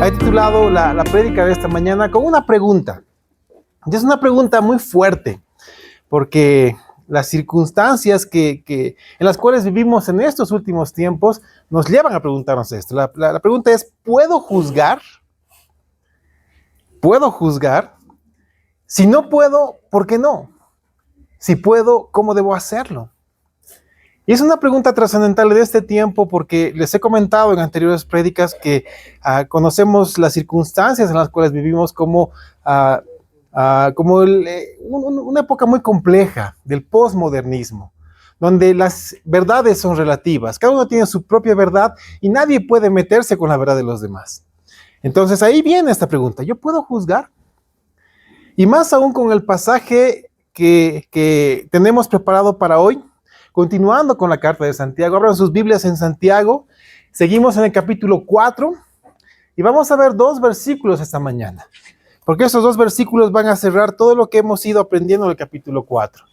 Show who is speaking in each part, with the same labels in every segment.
Speaker 1: He titulado la prédica de esta mañana con una pregunta. Y es una pregunta muy fuerte, porque las circunstancias en las cuales vivimos en estos últimos tiempos nos llevan a preguntarnos esto. La pregunta es, ¿puedo juzgar? ¿Puedo juzgar? Si no puedo, ¿por qué no? Si puedo, ¿cómo debo hacerlo? Y es una pregunta trascendental de este tiempo porque les he comentado en anteriores prédicas que conocemos las circunstancias en las cuales vivimos como una época muy compleja del posmodernismo, donde las verdades son relativas. Cada uno tiene su propia verdad y nadie puede meterse con la verdad de los demás. Entonces ahí viene esta pregunta, ¿yo puedo juzgar? Y más aún con el pasaje que tenemos preparado para hoy. Continuando con la carta de Santiago, abran sus Biblias en Santiago, seguimos en el capítulo 4 y vamos a ver 2 versículos esta mañana, porque esos 2 versículos van a cerrar todo lo que hemos ido aprendiendo en el capítulo 4.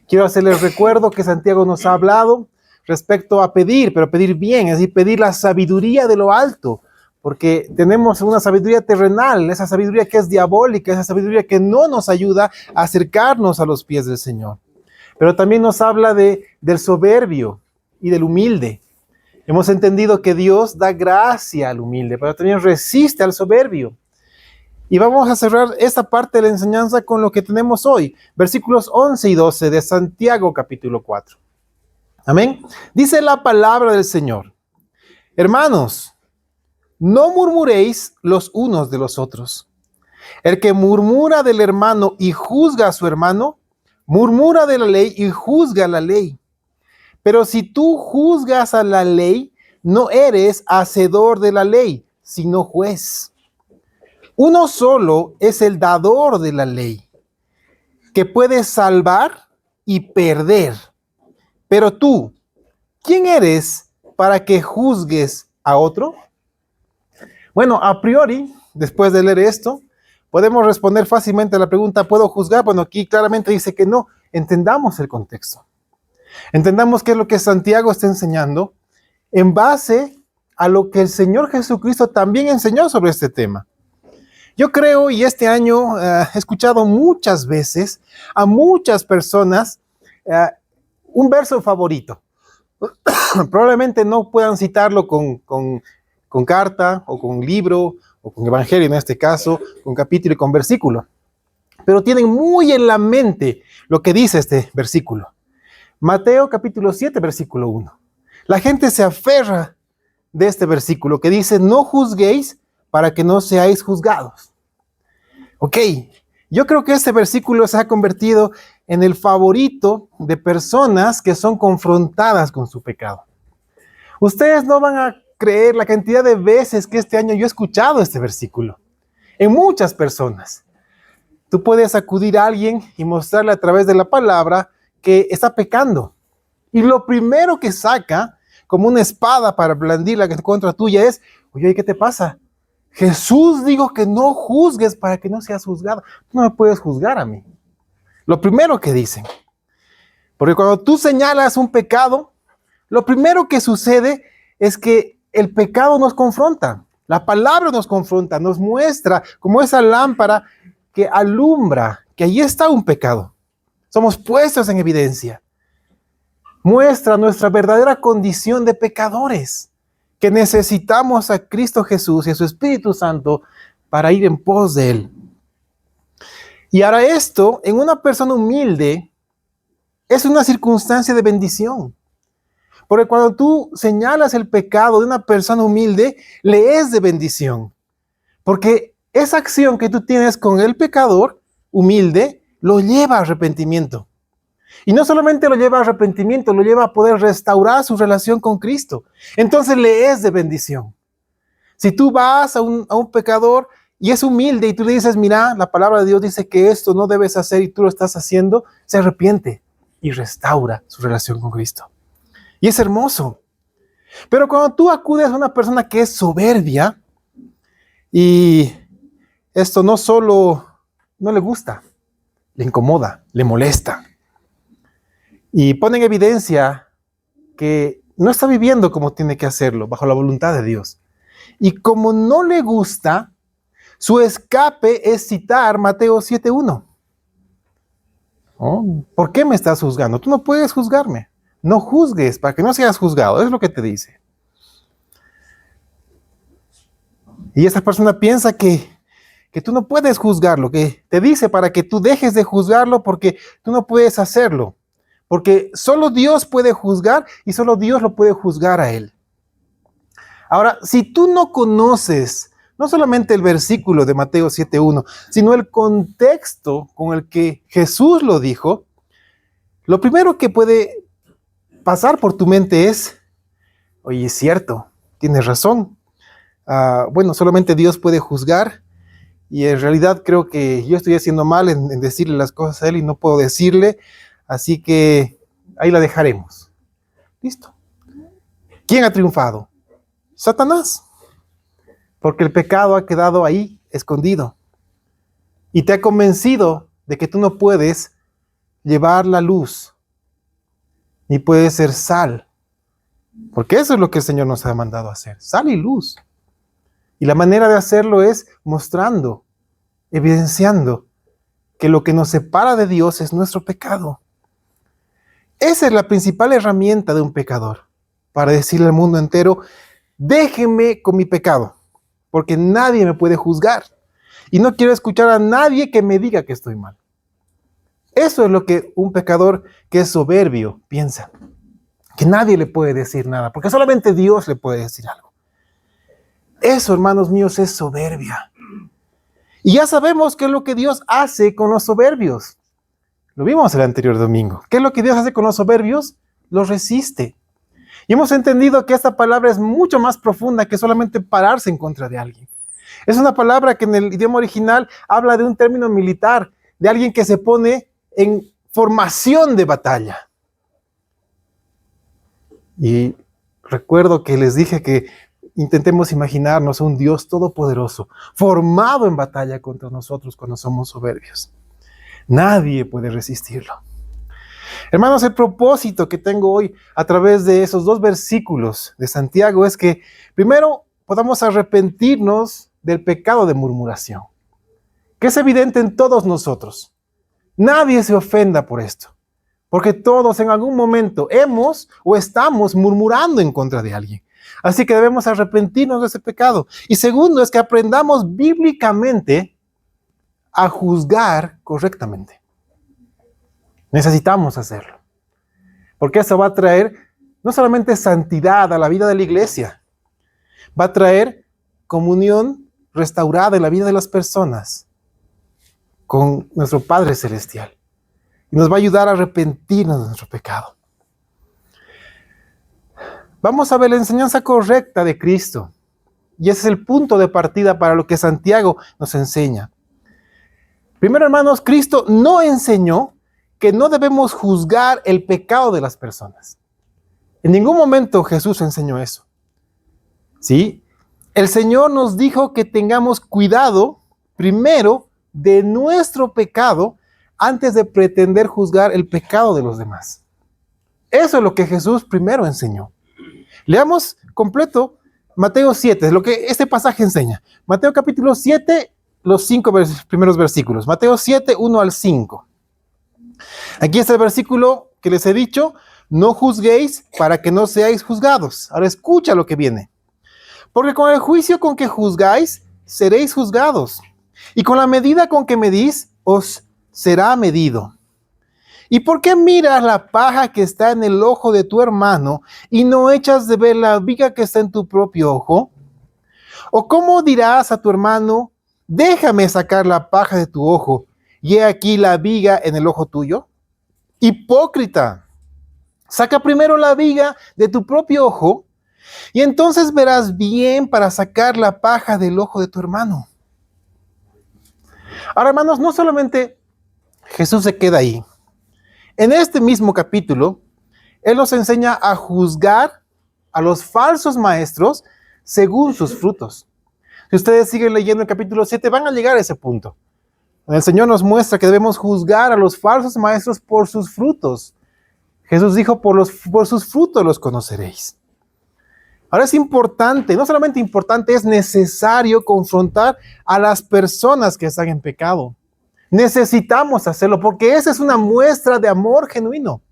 Speaker 1: Quiero hacerles recuerdo que Santiago nos ha hablado respecto a pedir, pero pedir bien, es decir, pedir la sabiduría de lo alto, porque tenemos una sabiduría terrenal, esa sabiduría que es diabólica, esa sabiduría que no nos ayuda a acercarnos a los pies del Señor. Pero también nos habla del soberbio y del humilde. Hemos entendido que Dios da gracia al humilde, pero también resiste al soberbio. Y vamos a cerrar esta parte de la enseñanza con lo que tenemos hoy, versículos 11 y 12 de Santiago capítulo 4. Amén. Dice la palabra del Señor: hermanos, no murmuréis los unos de los otros. El que murmura del hermano y juzga a su hermano, murmura de la ley y juzga la ley. Pero si tú juzgas a la ley, no eres hacedor de la ley, sino juez. Uno solo es el dador de la ley, que puede salvar y perder. Pero tú, ¿quién eres para que juzgues a otro? Bueno, a priori, después de leer esto, podemos responder fácilmente a la pregunta, ¿puedo juzgar? Bueno, aquí claramente dice que no. Entendamos el contexto. Entendamos qué es lo que Santiago está enseñando en base a lo que el Señor Jesucristo también enseñó sobre este tema. Yo creo, y este año he escuchado muchas veces a muchas personas un verso favorito. Probablemente no puedan citarlo con carta o con libro o con evangelio en este caso, con capítulo y con versículo. Pero tienen muy en la mente lo que dice este versículo. Mateo capítulo 7, versículo 1. La gente se aferra de este versículo que dice, no juzguéis para que no seáis juzgados. Ok, yo creo que este versículo se ha convertido en el favorito de personas que son confrontadas con su pecado. Ustedes no van a creer la cantidad de veces que este año yo he escuchado este versículo. En muchas personas. Tú puedes acudir a alguien y mostrarle a través de la palabra que está pecando. Y lo primero que saca, como una espada para blandirla contra tuya es, oye, ¿qué te pasa? Jesús dijo que no juzgues para que no seas juzgado. Tú no me puedes juzgar a mí. Lo primero que dicen. Porque cuando tú señalas un pecado, lo primero que sucede es que el pecado nos confronta. La palabra nos confronta, nos muestra como esa lámpara que alumbra que allí está un pecado. Somos puestos en evidencia. Muestra nuestra verdadera condición de pecadores, que necesitamos a Cristo Jesús y a su Espíritu Santo para ir en pos de Él. Y ahora esto, en una persona humilde, es una circunstancia de bendición. Porque cuando tú señalas el pecado de una persona humilde, le es de bendición. Porque esa acción que tú tienes con el pecador humilde, lo lleva a arrepentimiento. Y no solamente lo lleva a arrepentimiento, lo lleva a poder restaurar su relación con Cristo. Entonces le es de bendición. Si tú vas a un pecador y es humilde y tú le dices, mira, la palabra de Dios dice que esto no debes hacer y tú lo estás haciendo, se arrepiente y restaura su relación con Cristo. Y es hermoso. Pero cuando tú acudes a una persona que es soberbia y esto no solo no le gusta, le incomoda, le molesta. Y pone en evidencia que no está viviendo como tiene que hacerlo, bajo la voluntad de Dios. Y como no le gusta, su escape es citar Mateo 7:1. Oh, ¿por qué me estás juzgando? Tú no puedes juzgarme. No juzgues para que no seas juzgado. Es lo que te dice. Y esa persona piensa que tú no puedes juzgarlo, que te dice para que tú dejes de juzgarlo porque tú no puedes hacerlo. Porque solo Dios puede juzgar y solo Dios lo puede juzgar a él. Ahora, si tú no conoces no solamente el versículo de Mateo 7:1, sino el contexto con el que Jesús lo dijo, lo primero que puede pasar por tu mente es, oye, es cierto, tienes razón. Bueno, solamente Dios puede juzgar y en realidad creo que yo estoy haciendo mal en decirle las cosas a Él y no puedo decirle, así que ahí la dejaremos. Listo. ¿Quién ha triunfado? Satanás. Porque el pecado ha quedado ahí, escondido. Y te ha convencido de que tú no puedes llevar la luz, ni puedes ser sal. Porque eso es lo que el Señor nos ha mandado a hacer, sal y luz. Y la manera de hacerlo es mostrando, evidenciando que lo que nos separa de Dios es nuestro pecado. Esa es la principal herramienta de un pecador, para decirle al mundo entero, déjenme con mi pecado, porque nadie me puede juzgar. Y no quiero escuchar a nadie que me diga que estoy mal. Eso es lo que un pecador que es soberbio piensa, que nadie le puede decir nada, porque solamente Dios le puede decir algo. Eso, hermanos míos, es soberbia. Y ya sabemos qué es lo que Dios hace con los soberbios. Lo vimos el anterior domingo. ¿Qué es lo que Dios hace con los soberbios? Los resiste. Y hemos entendido que esta palabra es mucho más profunda que solamente pararse en contra de alguien. Es una palabra que en el idioma original habla de un término militar, de alguien que se pone en formación de batalla. Y recuerdo que les dije que intentemos imaginarnos a un Dios todopoderoso, formado en batalla contra nosotros cuando somos soberbios. Nadie puede resistirlo. Hermanos, el propósito que tengo hoy a través de esos 2 versículos de Santiago es que primero podamos arrepentirnos del pecado de murmuración, que es evidente en todos nosotros. Nadie se ofenda por esto, porque todos en algún momento hemos o estamos murmurando en contra de alguien. Así que debemos arrepentirnos de ese pecado. Y segundo es que aprendamos bíblicamente a juzgar correctamente. Necesitamos hacerlo, porque eso va a traer no solamente santidad a la vida de la iglesia, va a traer comunión restaurada en la vida de las personas con nuestro Padre Celestial. Y nos va a ayudar a arrepentirnos de nuestro pecado. Vamos a ver la enseñanza correcta de Cristo. Y ese es el punto de partida para lo que Santiago nos enseña. Primero, hermanos, Cristo no enseñó que no debemos juzgar el pecado de las personas. En ningún momento Jesús enseñó eso. ¿Sí? El Señor nos dijo que tengamos cuidado primero de nuestro pecado antes de pretender juzgar el pecado de los demás. Eso es lo que Jesús primero enseñó. Leamos completo Mateo 7, es lo que este pasaje enseña. Mateo capítulo 7, los 5 primeros versículos. Mateo 7, 1 al 5. Aquí está el versículo que les he dicho, no juzguéis para que no seáis juzgados. Ahora escucha lo que viene. Porque con el juicio con que juzgáis, seréis juzgados. Y con la medida con que medís, os será medido. ¿Y por qué miras la paja que está en el ojo de tu hermano y no echas de ver la viga que está en tu propio ojo? ¿O cómo dirás a tu hermano, déjame sacar la paja de tu ojo, y he aquí la viga en el ojo tuyo? Hipócrita, saca primero la viga de tu propio ojo, y entonces verás bien para sacar la paja del ojo de tu hermano. Ahora, hermanos, no solamente Jesús se queda ahí. En este mismo capítulo, Él nos enseña a juzgar a los falsos maestros según sus frutos. Si ustedes siguen leyendo el capítulo 7, van a llegar a ese punto. El Señor nos muestra que debemos juzgar a los falsos maestros por sus frutos. Jesús dijo, por sus frutos los conoceréis. Ahora es importante, no solamente importante, es necesario confrontar a las personas que están en pecado. Necesitamos hacerlo porque esa es una muestra de amor genuino.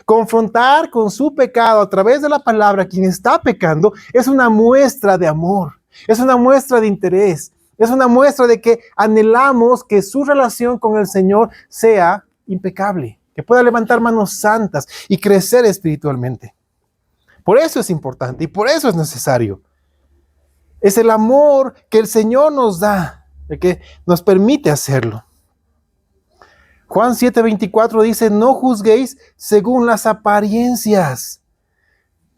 Speaker 1: Confrontar con su pecado a través de la palabra a quien está pecando es una muestra de amor, es una muestra de interés, es una muestra de que anhelamos que su relación con el Señor sea impecable, que pueda levantar manos santas y crecer espiritualmente. Por eso es importante y por eso es necesario. Es el amor que el Señor nos da, el que nos permite hacerlo. Juan 7:24 dice, no juzguéis según las apariencias,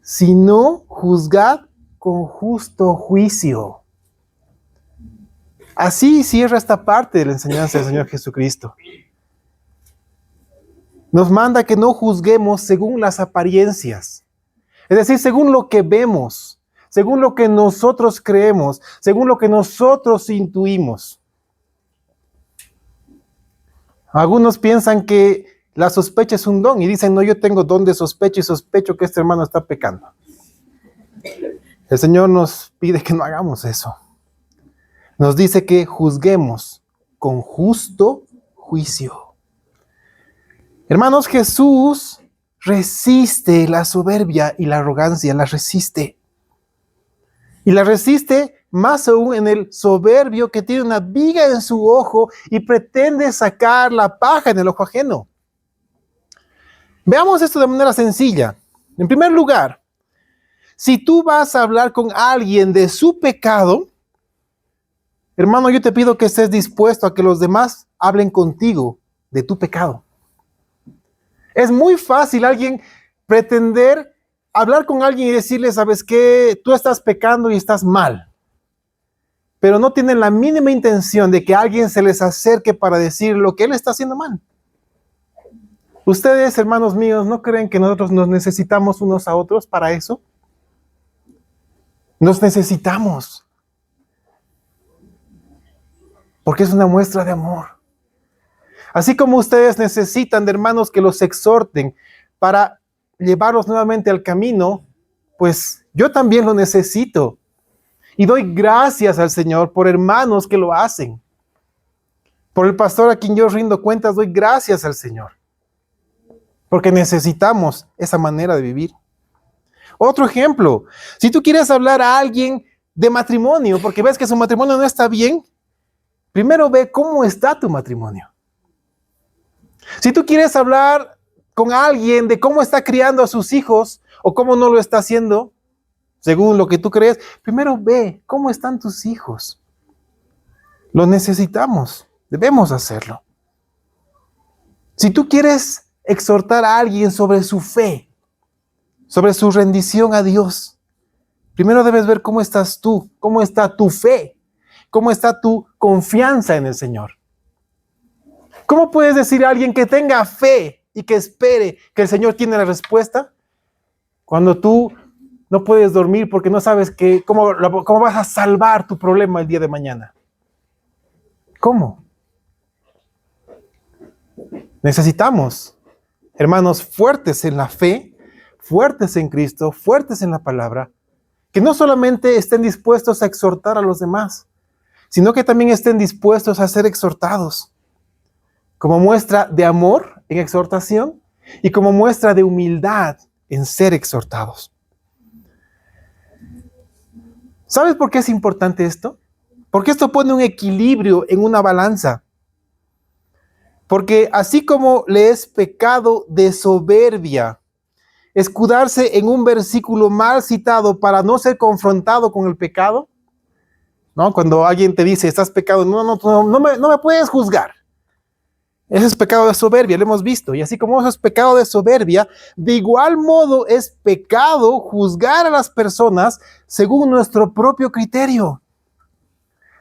Speaker 1: sino juzgad con justo juicio. Así cierra esta parte de la enseñanza del Señor Jesucristo. Nos manda que no juzguemos según las apariencias. Es decir, según lo que vemos, según lo que nosotros creemos, según lo que nosotros intuimos. Algunos piensan que la sospecha es un don y dicen, no, yo tengo don de sospecha y sospecho que este hermano está pecando. El Señor nos pide que no hagamos eso. Nos dice que juzguemos con justo juicio. Hermanos, Jesús resiste la soberbia y la arrogancia, la resiste. Y la resiste más aún en el soberbio que tiene una viga en su ojo y pretende sacar la paja en el ojo ajeno. Veamos esto de manera sencilla. En primer lugar, si tú vas a hablar con alguien de su pecado, hermano, yo te pido que estés dispuesto a que los demás hablen contigo de tu pecado. Es muy fácil alguien pretender hablar con alguien y decirle, ¿sabes qué? Tú estás pecando y estás mal. Pero no tienen la mínima intención de que alguien se les acerque para decir lo que él está haciendo mal. Ustedes, hermanos míos, ¿no creen que nosotros nos necesitamos unos a otros para eso? Nos necesitamos. Porque es una muestra de amor. Así como ustedes necesitan de hermanos que los exhorten para llevarlos nuevamente al camino, pues yo también lo necesito. Y doy gracias al Señor por hermanos que lo hacen. Por el pastor a quien yo rindo cuentas, doy gracias al Señor. Porque necesitamos esa manera de vivir. Otro ejemplo, si tú quieres hablar a alguien de matrimonio, porque ves que su matrimonio no está bien, primero ve cómo está tu matrimonio. Si tú quieres hablar con alguien de cómo está criando a sus hijos o cómo no lo está haciendo, según lo que tú crees, primero ve cómo están tus hijos. Lo necesitamos, debemos hacerlo. Si tú quieres exhortar a alguien sobre su fe, sobre su rendición a Dios, primero debes ver cómo estás tú, cómo está tu fe, cómo está tu confianza en el Señor. ¿Cómo puedes decir a alguien que tenga fe y que espere que el Señor tiene la respuesta cuando tú no puedes dormir porque no sabes cómo vas a salvar tu problema el día de mañana? ¿Cómo? Necesitamos hermanos fuertes en la fe, fuertes en Cristo, fuertes en la palabra, que no solamente estén dispuestos a exhortar a los demás, sino que también estén dispuestos a ser exhortados, como muestra de amor en exhortación y como muestra de humildad en ser exhortados. ¿Sabes por qué es importante esto? Porque esto pone un equilibrio en una balanza. Porque así como le es pecado de soberbia escudarse en un versículo mal citado para no ser confrontado con el pecado, ¿no? Cuando alguien te dice, estás pecado, no me puedes juzgar. Ese es pecado de soberbia, lo hemos visto. Y así como eso es pecado de soberbia, de igual modo es pecado juzgar a las personas según nuestro propio criterio,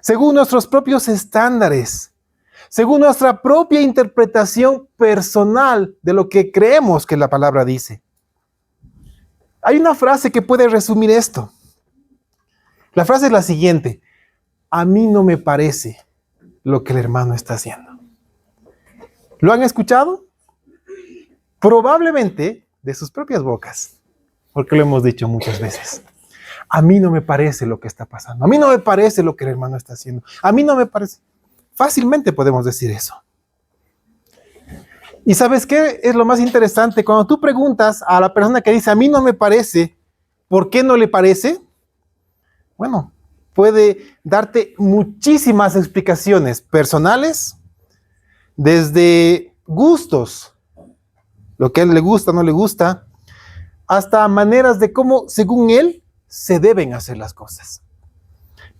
Speaker 1: según nuestros propios estándares, según nuestra propia interpretación personal de lo que creemos que la palabra dice. Hay una frase que puede resumir esto. La frase es la siguiente: a mí no me parece lo que el hermano está haciendo. ¿Lo han escuchado? Probablemente de sus propias bocas, porque lo hemos dicho muchas veces. A mí no me parece lo que está pasando. A mí no me parece lo que el hermano está haciendo. A mí no me parece. Fácilmente podemos decir eso. ¿Y sabes qué es lo más interesante? Cuando tú preguntas a la persona que dice, a mí no me parece, ¿por qué no le parece? Bueno, puede darte muchísimas explicaciones personales, desde gustos, lo que a él le gusta, no le gusta, hasta maneras de cómo, según él, se deben hacer las cosas.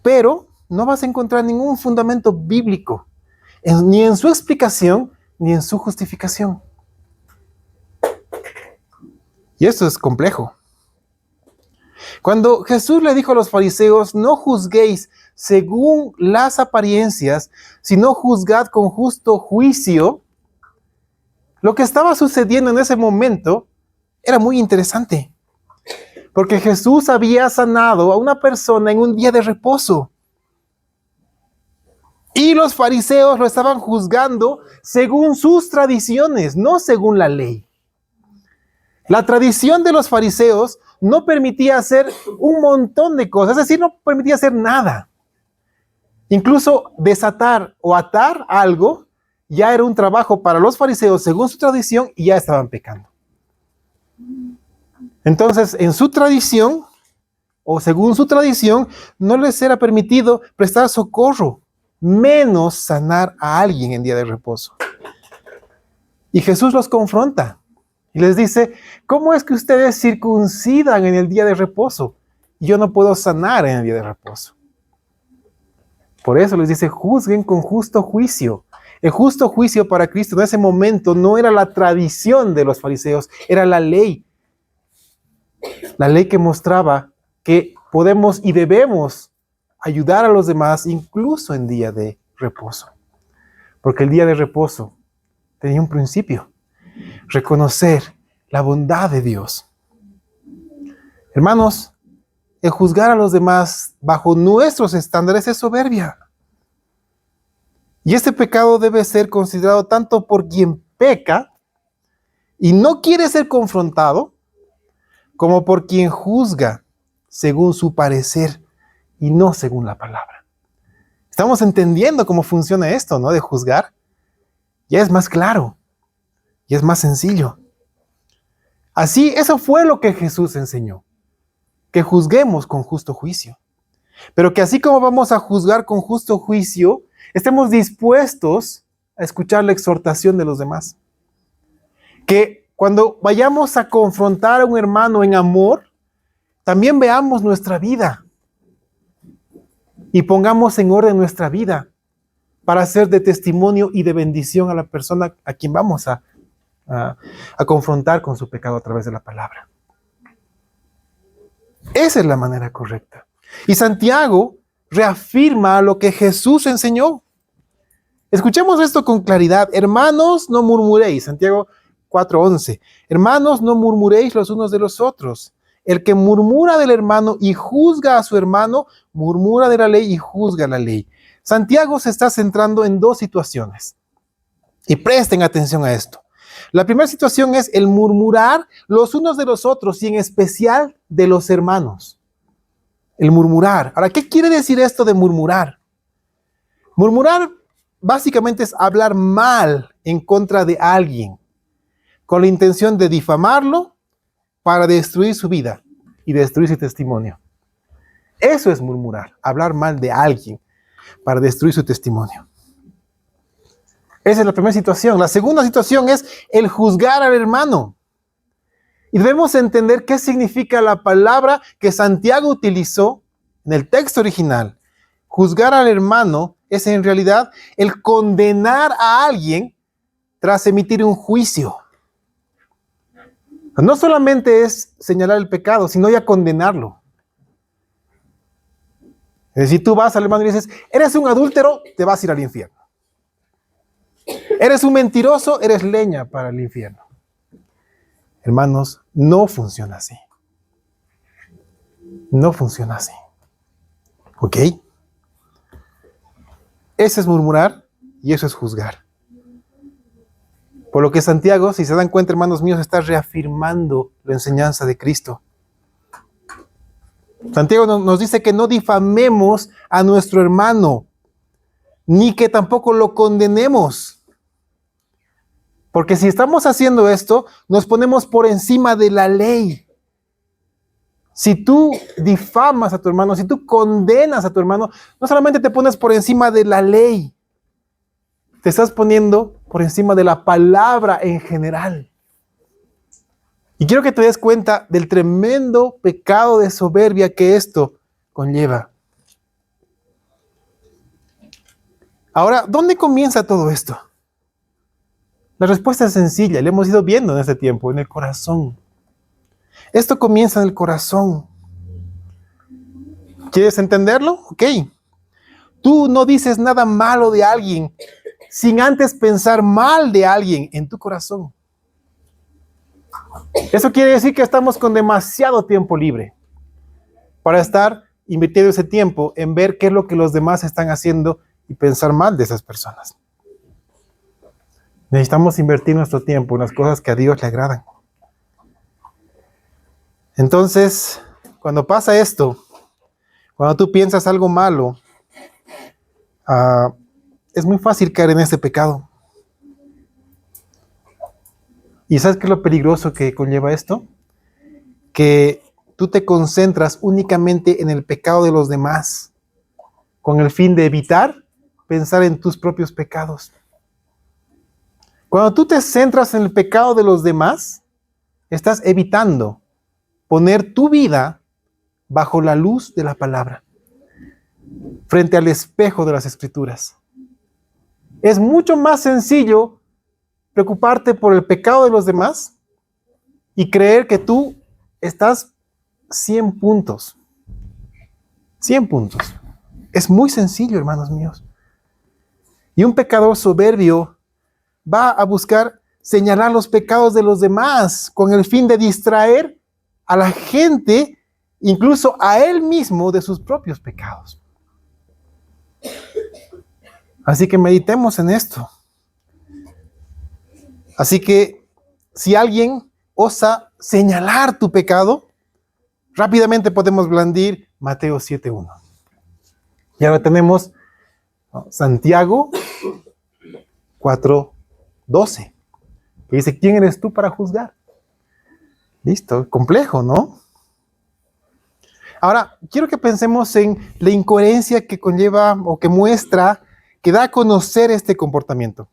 Speaker 1: Pero no vas a encontrar ningún fundamento bíblico, ni en su explicación, ni en su justificación. Y esto es complejo. Cuando Jesús le dijo a los fariseos, no juzguéis según las apariencias, sino juzgad con justo juicio, lo que estaba sucediendo en ese momento era muy interesante. Porque Jesús había sanado a una persona en un día de reposo. Y los fariseos lo estaban juzgando según sus tradiciones, no según la ley. La tradición de los fariseos no permitía hacer un montón de cosas, es decir, no permitía hacer nada. Incluso desatar o atar algo ya era un trabajo para los fariseos según su tradición y ya estaban pecando. Entonces, en su tradición, o según su tradición, no les era permitido prestar socorro, menos sanar a alguien en día de reposo. Y Jesús los confronta y les dice, ¿cómo es que ustedes circuncidan en el día de reposo? Y yo no puedo sanar en el día de reposo. Por eso les dice, juzguen con justo juicio. El justo juicio para Cristo en ese momento no era la tradición de los fariseos, era la ley. La ley que mostraba que podemos y debemos ayudar a los demás incluso en día de reposo. Porque el día de reposo tenía un principio, reconocer la bondad de Dios. Hermanos, el juzgar a los demás bajo nuestros estándares es soberbia. Y este pecado debe ser considerado tanto por quien peca y no quiere ser confrontado, como por quien juzga según su parecer y no según la palabra. Estamos entendiendo cómo funciona esto, ¿no? De juzgar. Ya es más claro, y es más sencillo. Así, eso fue lo que Jesús enseñó, que juzguemos con justo juicio. Pero que así como vamos a juzgar con justo juicio, estemos dispuestos a escuchar la exhortación de los demás. Que cuando vayamos a confrontar a un hermano en amor, también veamos nuestra vida y pongamos en orden nuestra vida para ser de testimonio y de bendición a la persona a quien vamos a confrontar con su pecado a través de la palabra. Esa es la manera correcta. Y Santiago reafirma lo que Jesús enseñó. Escuchemos esto con claridad. Hermanos, no murmuréis. Santiago 4:11. Hermanos, no murmuréis los unos de los otros. El que murmura del hermano y juzga a su hermano, murmura de la ley y juzga la ley. Santiago se está centrando en dos situaciones. Y presten atención a esto. La primera situación es el murmurar los unos de los otros y en especial de los hermanos. El murmurar. Ahora, ¿qué quiere decir esto de murmurar? Murmurar básicamente es hablar mal en contra de alguien con la intención de difamarlo para destruir su vida y destruir su testimonio. Eso es murmurar, hablar mal de alguien para destruir su testimonio. Esa es la primera situación. La segunda situación es el juzgar al hermano. Y debemos entender qué significa la palabra que Santiago utilizó en el texto original. Juzgar al hermano es en realidad el condenar a alguien tras emitir un juicio. No solamente es señalar el pecado, sino ya condenarlo. Es decir, tú vas al hermano y le dices, eres un adúltero, te vas a ir al infierno. Eres un mentiroso, eres leña para el infierno. Hermanos, no funciona así. No funciona así. ¿Ok? Eso es murmurar y eso es juzgar. Por lo que Santiago, si se dan cuenta, hermanos míos, está reafirmando la enseñanza de Cristo. Santiago nos dice que no difamemos a nuestro hermano, ni que tampoco lo condenemos. Porque si estamos haciendo esto, nos ponemos por encima de la ley. Si tú difamas a tu hermano, si tú condenas a tu hermano, no solamente te pones por encima de la ley, te estás poniendo por encima de la palabra en general. Y quiero que te des cuenta del tremendo pecado de soberbia que esto conlleva. Ahora, ¿dónde comienza todo esto? La respuesta es sencilla, la hemos ido viendo en este tiempo, en el corazón. Esto comienza en el corazón. ¿Quieres entenderlo? Ok. Tú no dices nada malo de alguien sin antes pensar mal de alguien en tu corazón. Eso quiere decir que estamos con demasiado tiempo libre para estar invirtiendo ese tiempo en ver qué es lo que los demás están haciendo y pensar mal de esas personas. Necesitamos invertir nuestro tiempo en las cosas que a Dios le agradan. Entonces, cuando pasa esto, cuando tú piensas algo malo, es muy fácil caer en ese pecado. ¿Y sabes qué es lo peligroso que conlleva esto? Que tú te concentras únicamente en el pecado de los demás, con el fin de evitar pensar en tus propios pecados. Cuando tú te centras en el pecado de los demás, estás evitando poner tu vida bajo la luz de la palabra, frente al espejo de las Escrituras. Es mucho más sencillo preocuparte por el pecado de los demás y creer que tú estás 100 puntos. 100 puntos. Es muy sencillo, hermanos míos. Y un pecador soberbio va a buscar señalar los pecados de los demás con el fin de distraer a la gente, incluso a él mismo, de sus propios pecados. Así que meditemos en esto. Así que si alguien osa señalar tu pecado, rápidamente podemos blandir Mateo 7:1. Y ahora tenemos Santiago 4:12, que dice, ¿quién eres tú para juzgar? Listo, complejo, ¿no? Ahora, quiero que pensemos en la incoherencia que conlleva o que muestra, que da a conocer este comportamiento.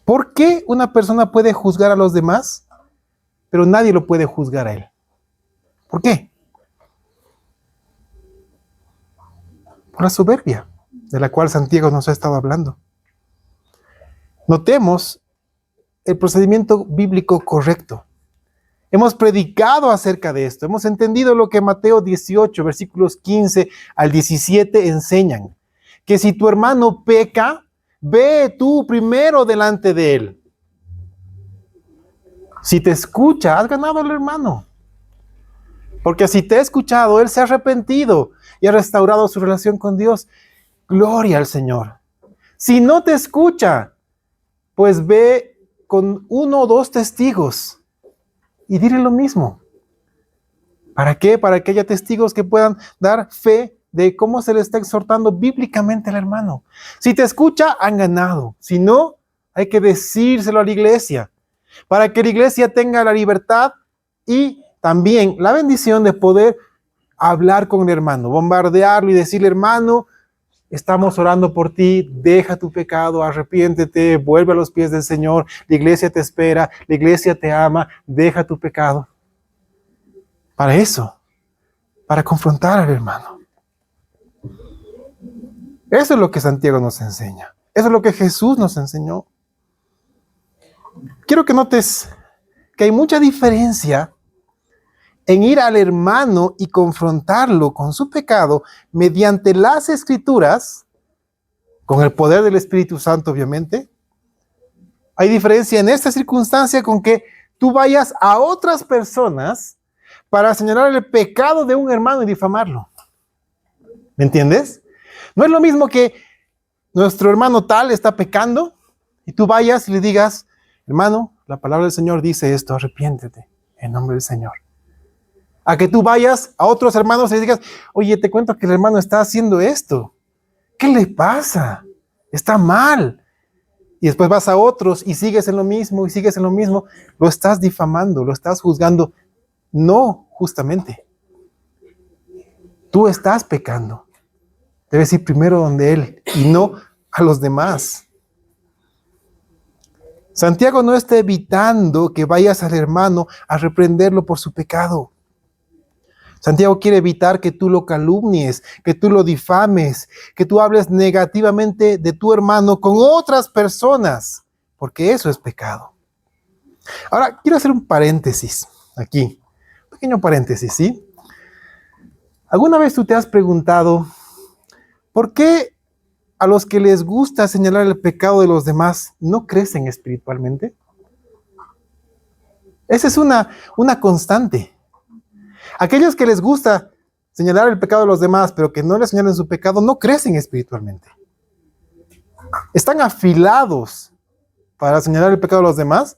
Speaker 1: ¿Por qué una persona puede juzgar a los demás, pero nadie lo puede juzgar a él? ¿Por qué? Por la soberbia, de la cual Santiago nos ha estado hablando. Notemos el procedimiento bíblico correcto. Hemos predicado acerca de esto, hemos entendido lo que Mateo 18, versículos 15 al 17 enseñan, que si tu hermano peca, ve tú primero delante de él. Si te escucha, has ganado al hermano. Porque si te ha escuchado, él se ha arrepentido y ha restaurado su relación con Dios. Gloria al Señor. Si no te escucha, pues ve con 1 o 2 testigos y dile lo mismo. ¿Para qué? Para que haya testigos que puedan dar fe de cómo se le está exhortando bíblicamente al hermano. Si te escucha, han ganado. Si no, hay que decírselo a la iglesia, para que la iglesia tenga la libertad y también la bendición de poder hablar con el hermano, bombardearlo y decirle, hermano, estamos orando por ti, deja tu pecado, arrepiéntete, vuelve a los pies del Señor, la iglesia te espera, la iglesia te ama, deja tu pecado. Para eso, para confrontar al hermano. Eso es lo que Santiago nos enseña. Eso es lo que Jesús nos enseñó. Quiero que notes que hay mucha diferencia en ir al hermano y confrontarlo con su pecado mediante las Escrituras, con el poder del Espíritu Santo, obviamente. Hay diferencia en esta circunstancia con que tú vayas a otras personas para señalar el pecado de un hermano y difamarlo. ¿Me entiendes? No es lo mismo que nuestro hermano tal está pecando y tú vayas y le digas, hermano, la palabra del Señor dice esto, arrepiéntete en nombre del Señor. A que tú vayas a otros hermanos y les digas, oye, te cuento que el hermano está haciendo esto. ¿Qué le pasa? Está mal. Y después vas a otros y sigues en lo mismo y sigues en lo mismo. Lo estás difamando, lo estás juzgando. No, justamente. Tú estás pecando. Debes ir primero donde Él y no a los demás. Santiago no está evitando que vayas al hermano a reprenderlo por su pecado. Santiago quiere evitar que tú lo calumnies, que tú lo difames, que tú hables negativamente de tu hermano con otras personas, porque eso es pecado. Ahora, quiero hacer un paréntesis aquí, un pequeño paréntesis, ¿sí? ¿Alguna vez tú te has preguntado por qué a los que les gusta señalar el pecado de los demás no crecen espiritualmente? Esa es una constante. Aquellos que les gusta señalar el pecado de los demás, pero que no les señalen su pecado, no crecen espiritualmente. Están afilados para señalar el pecado de los demás,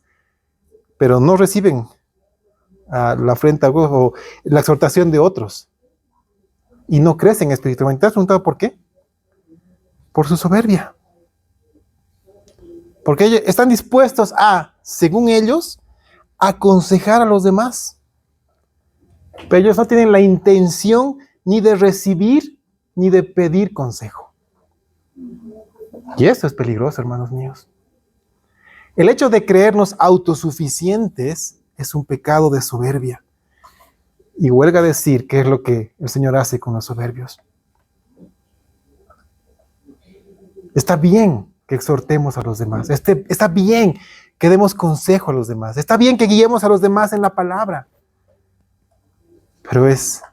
Speaker 1: pero no reciben la afrenta o la exhortación de otros. Y no crecen espiritualmente. ¿Te has preguntado por qué? Por su soberbia. Porque ellos están dispuestos a, según ellos, aconsejar a los demás. Pero ellos no tienen la intención ni de recibir ni de pedir consejo. Y esto es peligroso, hermanos míos. El hecho de creernos autosuficientes es un pecado de soberbia. Y huelga decir qué es lo que el Señor hace con los soberbios. Está bien que exhortemos a los demás. Está bien que demos consejo a los demás. Está bien que guiemos a los demás en la palabra. Pero es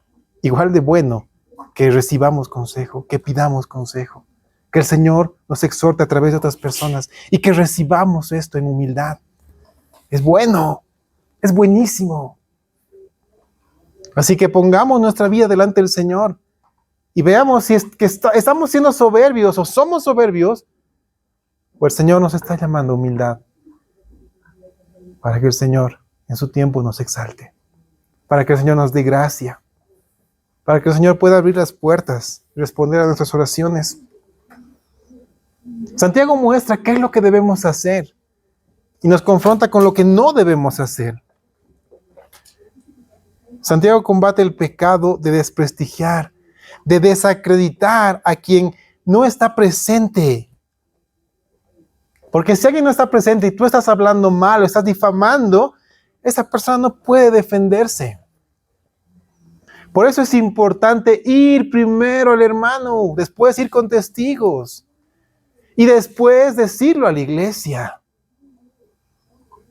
Speaker 1: igual de bueno que recibamos consejo, que pidamos consejo, que el Señor nos exhorte a través de otras personas y que recibamos esto en humildad. Es bueno, es buenísimo. Así que pongamos nuestra vida delante del Señor y veamos si es que estamos siendo soberbios o somos soberbios, o el Señor nos está llamando a humildad para que el Señor en su tiempo nos exalte, para que el Señor nos dé gracia, para que el Señor pueda abrir las puertas y responder a nuestras oraciones. Santiago muestra qué es lo que debemos hacer y nos confronta con lo que no debemos hacer. Santiago combate el pecado de desprestigiar, de desacreditar a quien no está presente. Porque si alguien no está presente y tú estás hablando mal o estás difamando, esa persona no puede defenderse. Por eso es importante ir primero al hermano, después ir con testigos y después decirlo a la iglesia.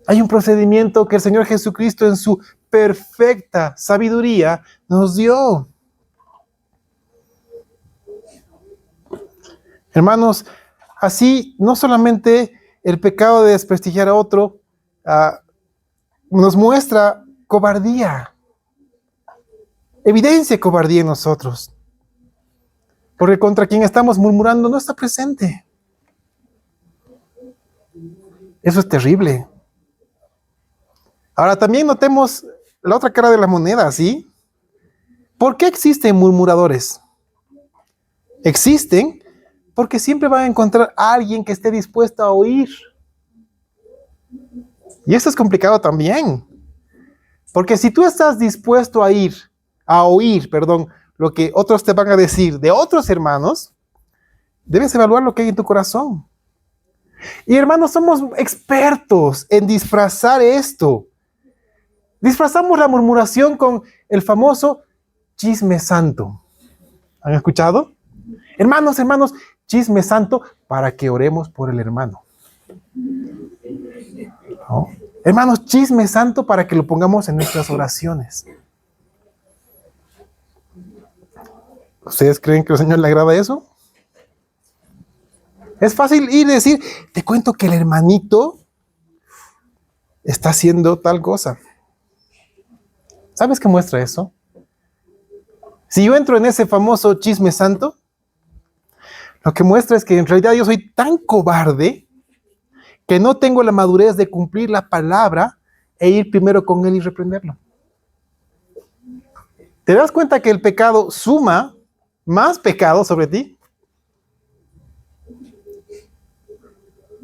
Speaker 1: Hay un procedimiento que el Señor Jesucristo en su perfecta sabiduría nos dio. Hermanos, así no solamente el pecado de desprestigiar a otro nos muestra cobardía, evidencia cobardía en nosotros, porque contra quien estamos murmurando no está presente. Eso es terrible. Ahora también notemos la otra cara de la moneda, ¿sí? ¿Por qué existen murmuradores? Existen porque siempre van a encontrar a alguien que esté dispuesto a oír. Y esto es complicado también. Porque si tú estás dispuesto a oír, lo que otros te van a decir de otros hermanos, debes evaluar lo que hay en tu corazón. Y hermanos, somos expertos en disfrazar esto. Disfrazamos la murmuración con el famoso chisme santo. ¿Han escuchado? Hermanos, chisme santo para que oremos por el hermano. ¿No? Hermanos, chisme santo para que lo pongamos en nuestras oraciones. ¿Ustedes creen que al Señor le agrada eso? Es fácil ir y decir, te cuento que el hermanito está haciendo tal cosa. ¿Sabes qué muestra eso? Si yo entro en ese famoso chisme santo, lo que muestra es que en realidad yo soy tan cobarde que no tengo la madurez de cumplir la palabra e ir primero con él y reprenderlo. ¿Te das cuenta que el pecado suma más pecado sobre ti?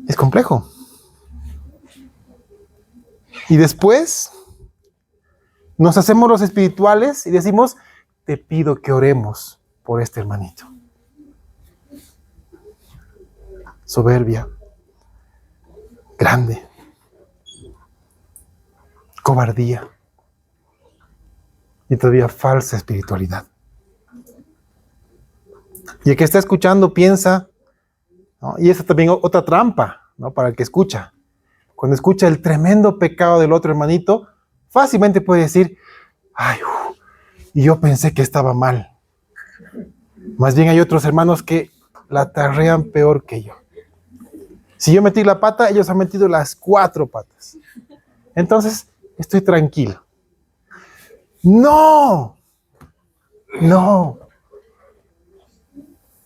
Speaker 1: Es complejo. Y después nos hacemos los espirituales y decimos, te pido que oremos por este hermanito. Soberbia, grande, cobardía y todavía falsa espiritualidad. Y el que está escuchando piensa, ¿no? Y esa también otra trampa, ¿no? Para el que escucha. Cuando escucha el tremendo pecado del otro hermanito, fácilmente puede decir, ay, y yo pensé que estaba mal. Más bien hay otros hermanos que la tarrean peor que yo. Si yo metí la pata, ellos han metido las 4 patas. Entonces, estoy tranquilo. No, no.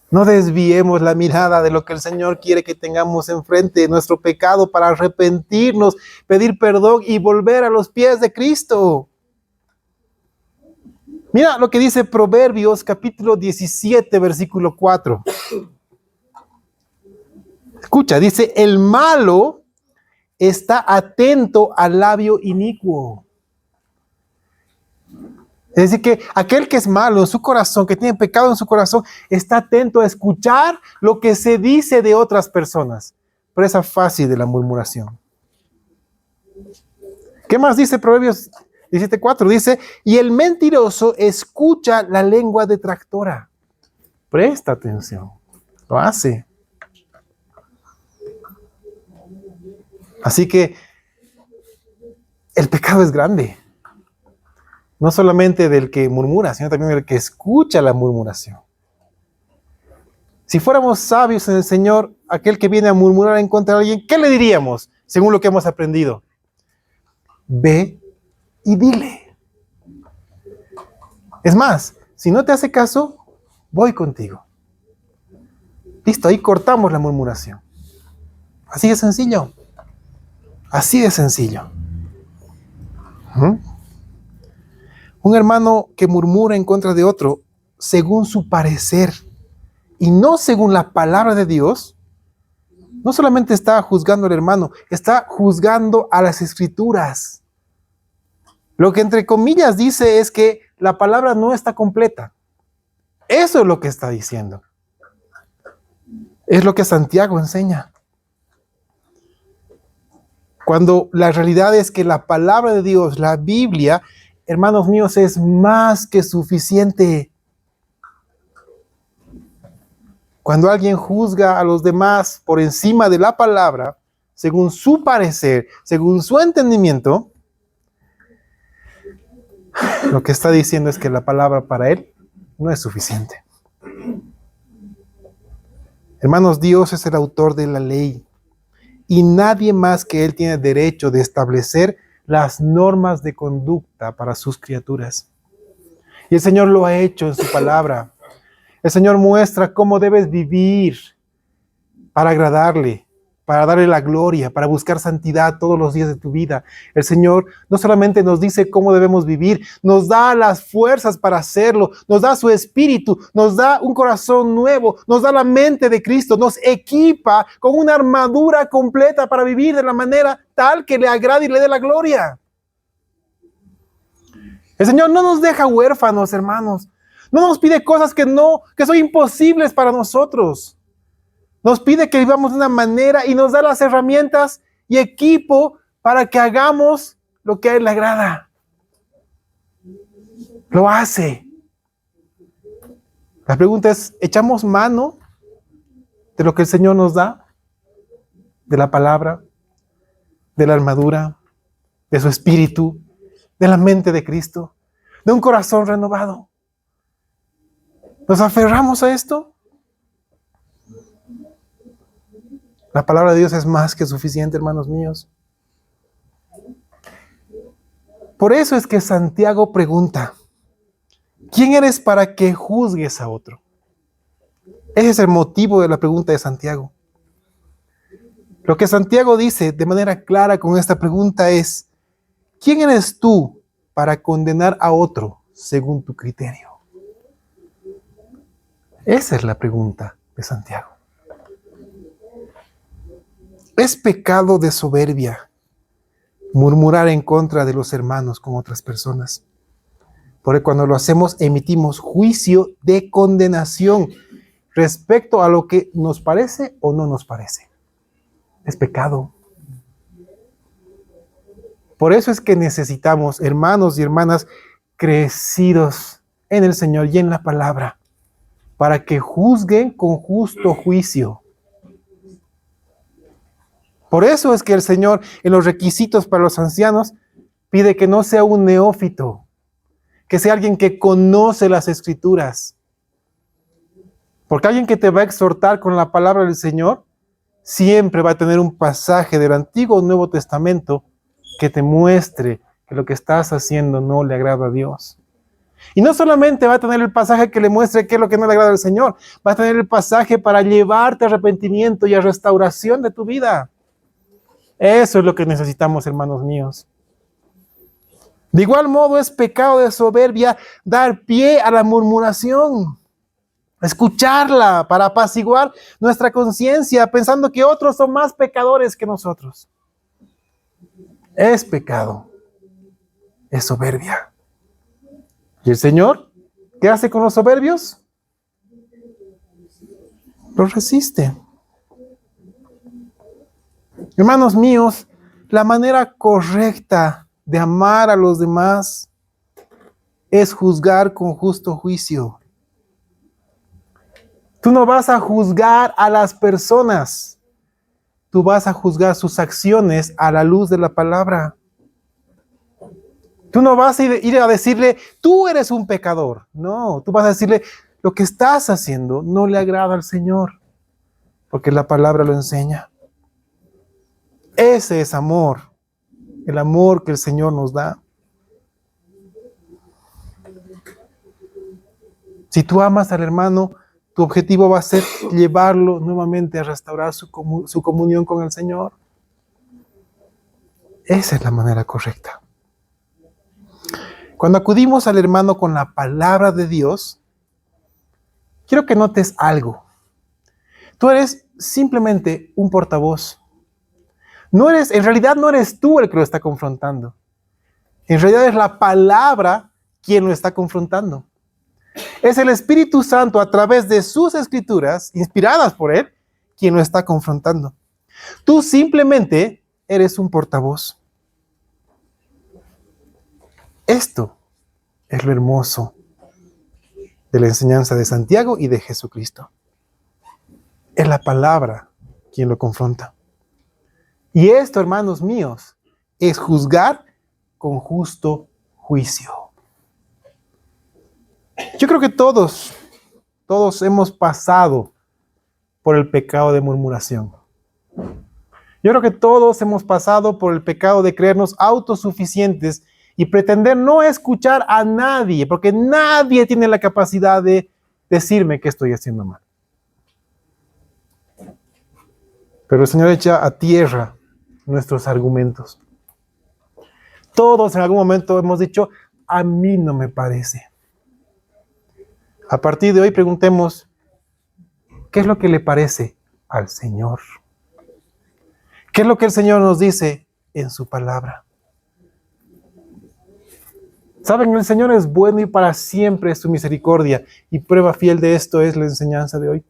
Speaker 1: No desviemos la mirada de lo que el Señor quiere que tengamos enfrente de nuestro pecado para arrepentirnos, pedir perdón y volver a los pies de Cristo. Mira lo que dice Proverbios capítulo 17, versículo 4. Escucha, dice, el malo está atento al labio inicuo. Es decir, que aquel que es malo en su corazón, que tiene pecado en su corazón, está atento a escuchar lo que se dice de otras personas. Presa fácil de la murmuración. ¿Qué más dice Proverbios 17:4? Dice, y el mentiroso escucha la lengua detractora. Presta atención. Lo hace. Así que el pecado es grande. No solamente del que murmura, sino también del que escucha la murmuración. Si fuéramos sabios en el Señor, aquel que viene a murmurar en contra de alguien, ¿qué le diríamos? Según lo que hemos aprendido. Ve y dile. Es más, si no te hace caso, voy contigo. Listo, ahí cortamos la murmuración. Así de sencillo. Así de sencillo. Un hermano que murmura en contra de otro, según su parecer, y no según la palabra de Dios, no solamente está juzgando al hermano, está juzgando a las Escrituras. Lo que entre comillas dice es que la palabra no está completa. Eso es lo que está diciendo. Es lo que Santiago enseña. Cuando la realidad es que la palabra de Dios, la Biblia, hermanos míos, es más que suficiente. Cuando alguien juzga a los demás por encima de la palabra, según su parecer, según su entendimiento, lo que está diciendo es que la palabra para él no es suficiente. Hermanos, Dios es el autor de la ley y nadie más que Él tiene derecho de establecer las normas de conducta para sus criaturas. Y el Señor lo ha hecho en su palabra. El Señor muestra cómo debes vivir para agradarle, para darle la gloria, para buscar santidad todos los días de tu vida. El Señor no solamente nos dice cómo debemos vivir, nos da las fuerzas para hacerlo, nos da su espíritu, nos da un corazón nuevo, nos da la mente de Cristo, nos equipa con una armadura completa para vivir de la manera tal que le agrade y le dé la gloria. El Señor no nos deja huérfanos, hermanos. No nos pide cosas que son imposibles para nosotros. Nos pide que vivamos de una manera y nos da las herramientas y equipo para que hagamos lo que a Él le agrada. Lo hace. La pregunta es, ¿echamos mano de lo que el Señor nos da? De la palabra, de la armadura, de su espíritu, de la mente de Cristo, de un corazón renovado. ¿Nos aferramos a esto? La palabra de Dios es más que suficiente, hermanos míos. Por eso es que Santiago pregunta, ¿quién eres para que juzgues a otro? Ese es el motivo de la pregunta de Santiago. Lo que Santiago dice de manera clara con esta pregunta es: ¿quién eres tú para condenar a otro según tu criterio? Esa es la pregunta de Santiago. ¿Es pecado de soberbia murmurar en contra de los hermanos con otras personas? Porque cuando lo hacemos, emitimos juicio de condenación respecto a lo que nos parece o no nos parece. Es pecado. Por eso es que necesitamos, hermanos y hermanas, crecidos en el Señor y en la palabra, para que juzguen con justo juicio. Por eso es que el Señor, en los requisitos para los ancianos, pide que no sea un neófito, que sea alguien que conoce las Escrituras. Porque alguien que te va a exhortar con la palabra del Señor, siempre va a tener un pasaje del Antiguo o Nuevo Testamento que te muestre que lo que estás haciendo no le agrada a Dios. Y no solamente va a tener el pasaje que le muestre qué es lo que no le agrada al Señor, va a tener el pasaje para llevarte a arrepentimiento y a restauración de tu vida. Eso es lo que necesitamos, hermanos míos. De igual modo, es pecado de soberbia dar pie a la murmuración, escucharla para apaciguar nuestra conciencia, pensando que otros son más pecadores que nosotros. Es pecado, es soberbia. ¿Y el Señor qué hace con los soberbios? Los resiste. Hermanos míos, la manera correcta de amar a los demás es juzgar con justo juicio. Tú no vas a juzgar a las personas, tú vas a juzgar sus acciones a la luz de la palabra. Tú no vas a ir a decirle, tú eres un pecador. No, tú vas a decirle, lo que estás haciendo no le agrada al Señor, porque la palabra lo enseña. Ese es amor, el amor que el Señor nos da. Si tú amas al hermano, tu objetivo va a ser llevarlo nuevamente a restaurar su comunión con el Señor. Esa es la manera correcta. Cuando acudimos al hermano con la palabra de Dios, quiero que notes algo. Tú eres simplemente un portavoz. En realidad no eres tú el que lo está confrontando. En realidad es la palabra quien lo está confrontando. Es el Espíritu Santo a través de sus escrituras, inspiradas por Él, quien lo está confrontando. Tú simplemente eres un portavoz. Esto es lo hermoso de la enseñanza de Santiago y de Jesucristo. Es la palabra quien lo confronta. Y esto, hermanos míos, es juzgar con justo juicio. Yo creo que todos hemos pasado por el pecado de murmuración. Yo creo que todos hemos pasado por el pecado de creernos autosuficientes y pretender no escuchar a nadie, porque nadie tiene la capacidad de decirme que estoy haciendo mal. Pero el Señor echa a tierra nuestros argumentos. Todos en algún momento hemos dicho, a mí no me parece. A partir de hoy preguntemos, ¿qué es lo que le parece al Señor? ¿Qué es lo que el Señor nos dice en su palabra? Saben, el Señor es bueno y para siempre es su misericordia. Y prueba fiel de esto es la enseñanza de hoy.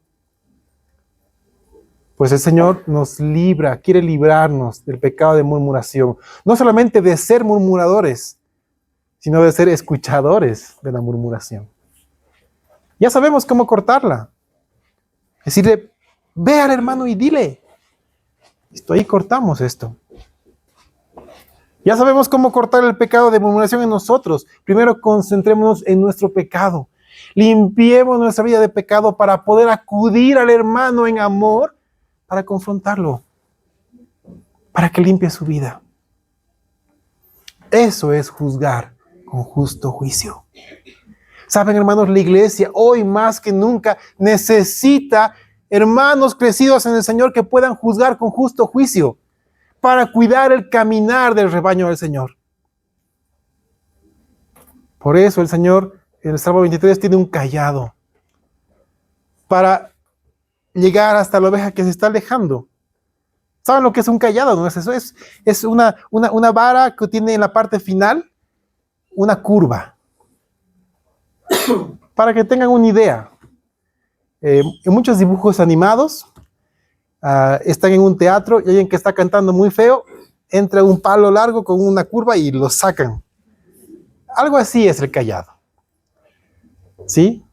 Speaker 1: Pues el Señor nos libra, quiere librarnos del pecado de murmuración. No solamente de ser murmuradores, sino de ser escuchadores de la murmuración. Ya sabemos cómo cortarla. Decirle, ve al hermano y dile. Listo, ahí cortamos esto. Ya sabemos cómo cortar el pecado de murmuración en nosotros. Primero concentrémonos en nuestro pecado. Limpiemos nuestra vida de pecado para poder acudir al hermano en amor para confrontarlo, para que limpie su vida. Eso es juzgar con justo juicio. Saben, hermanos, la iglesia hoy más que nunca necesita hermanos crecidos en el Señor que puedan juzgar con justo juicio para cuidar el caminar del rebaño del Señor. Por eso el Señor en el Salmo 23 tiene un cayado para llegar hasta la oveja que se está alejando. ¿Saben lo que es un cayado? ¿No es eso? Es una vara que tiene en la parte final una curva. Para que tengan una idea, en muchos dibujos animados están en un teatro y alguien que está cantando muy feo, entra un palo largo con una curva y lo sacan. Algo así es el cayado. ¿Sí?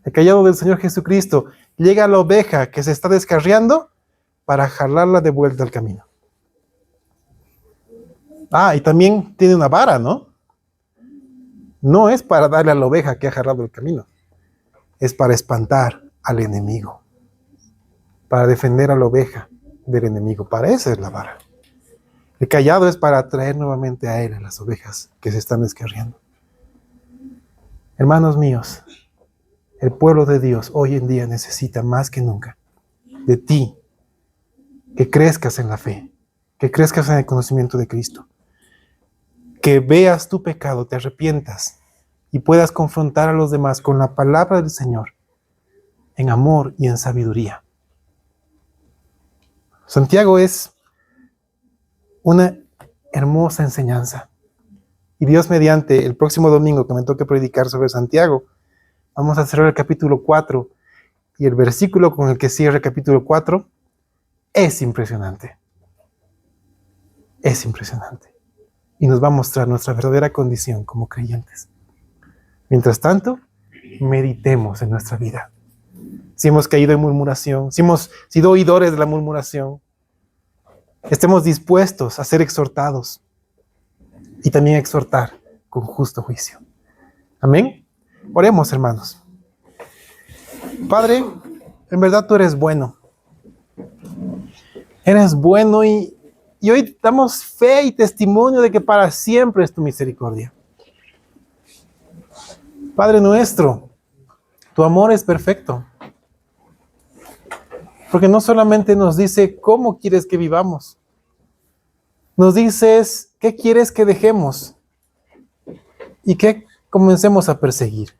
Speaker 1: El cayado del Señor Jesucristo llega a la oveja que se está descarriando para jalarla de vuelta al camino. Y también tiene una vara, ¿no? No es para darle a la oveja que ha jalado el camino. Es para espantar al enemigo. Para defender a la oveja del enemigo. Para eso es la vara. El cayado es para atraer nuevamente a él a las ovejas que se están descarriando. Hermanos míos, el pueblo de Dios hoy en día necesita más que nunca de ti, que crezcas en la fe, que crezcas en el conocimiento de Cristo, que veas tu pecado, te arrepientas y puedas confrontar a los demás con la palabra del Señor en amor y en sabiduría. Santiago es una hermosa enseñanza. Y Dios mediante, el próximo domingo que me toque predicar sobre Santiago, vamos a cerrar el capítulo 4 y el versículo con el que cierra el capítulo 4 es impresionante. Es impresionante. Y nos va a mostrar nuestra verdadera condición como creyentes. Mientras tanto, meditemos en nuestra vida. Si hemos caído en murmuración, si hemos sido oidores de la murmuración, estemos dispuestos a ser exhortados y también exhortar con justo juicio. Amén. Oremos, hermanos. Padre, en verdad tú eres bueno. Eres bueno y hoy damos fe y testimonio de que para siempre es tu misericordia. Padre nuestro, tu amor es perfecto. Porque no solamente nos dice cómo quieres que vivamos, nos dices qué quieres que dejemos y que comencemos a perseguir.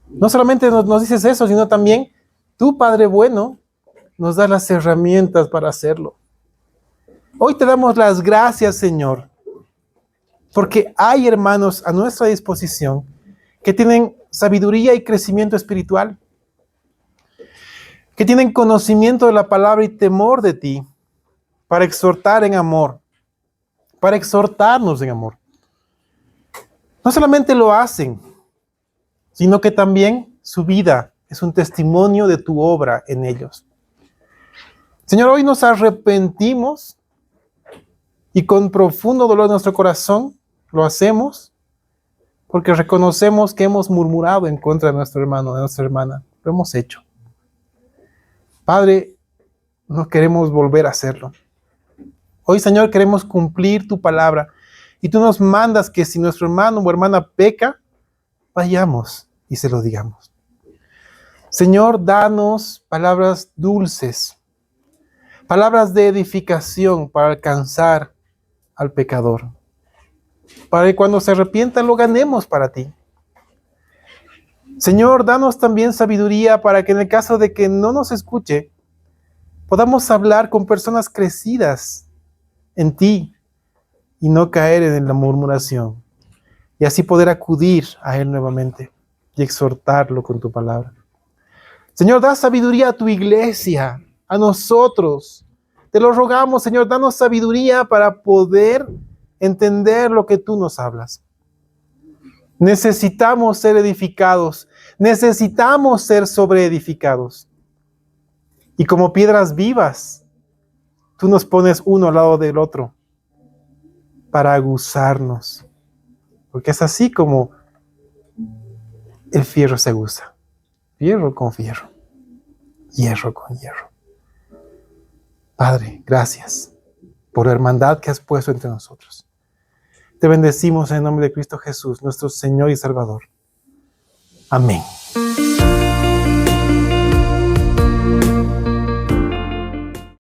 Speaker 1: No solamente nos dices eso, sino también tú, Padre bueno, nos das las herramientas para hacerlo. Hoy te damos las gracias, Señor, porque hay hermanos a nuestra disposición que tienen sabiduría y crecimiento espiritual, que tienen conocimiento de la palabra y temor de ti, para exhortar en amor, para exhortarnos en amor. No solamente lo hacen, sino que también su vida es un testimonio de tu obra en ellos. Señor, hoy nos arrepentimos y con profundo dolor de nuestro corazón lo hacemos porque reconocemos que hemos murmurado en contra de nuestro hermano, de nuestra hermana. Lo hemos hecho. Padre, no queremos volver a hacerlo. Hoy, Señor, queremos cumplir tu palabra y tú nos mandas que si nuestro hermano o hermana peca, vayamos y se lo digamos. Señor, danos palabras dulces, palabras de edificación para alcanzar al pecador, para que cuando se arrepienta lo ganemos para ti. Señor, danos también sabiduría para que en el caso de que no nos escuche, podamos hablar con personas crecidas en ti y no caer en la murmuración, y así poder acudir a Él nuevamente y exhortarlo con tu palabra. Señor, da sabiduría a tu iglesia, a nosotros. Te lo rogamos, Señor, danos sabiduría para poder entender lo que tú nos hablas. Necesitamos ser edificados, necesitamos ser sobreedificados. Y como piedras vivas, tú nos pones uno al lado del otro para aguzarnos. Porque es así como el fierro se aguza. Fierro con fierro. Hierro con hierro. Padre, gracias por la hermandad que has puesto entre nosotros. Te bendecimos en el nombre de Cristo Jesús, nuestro Señor y Salvador. Amén.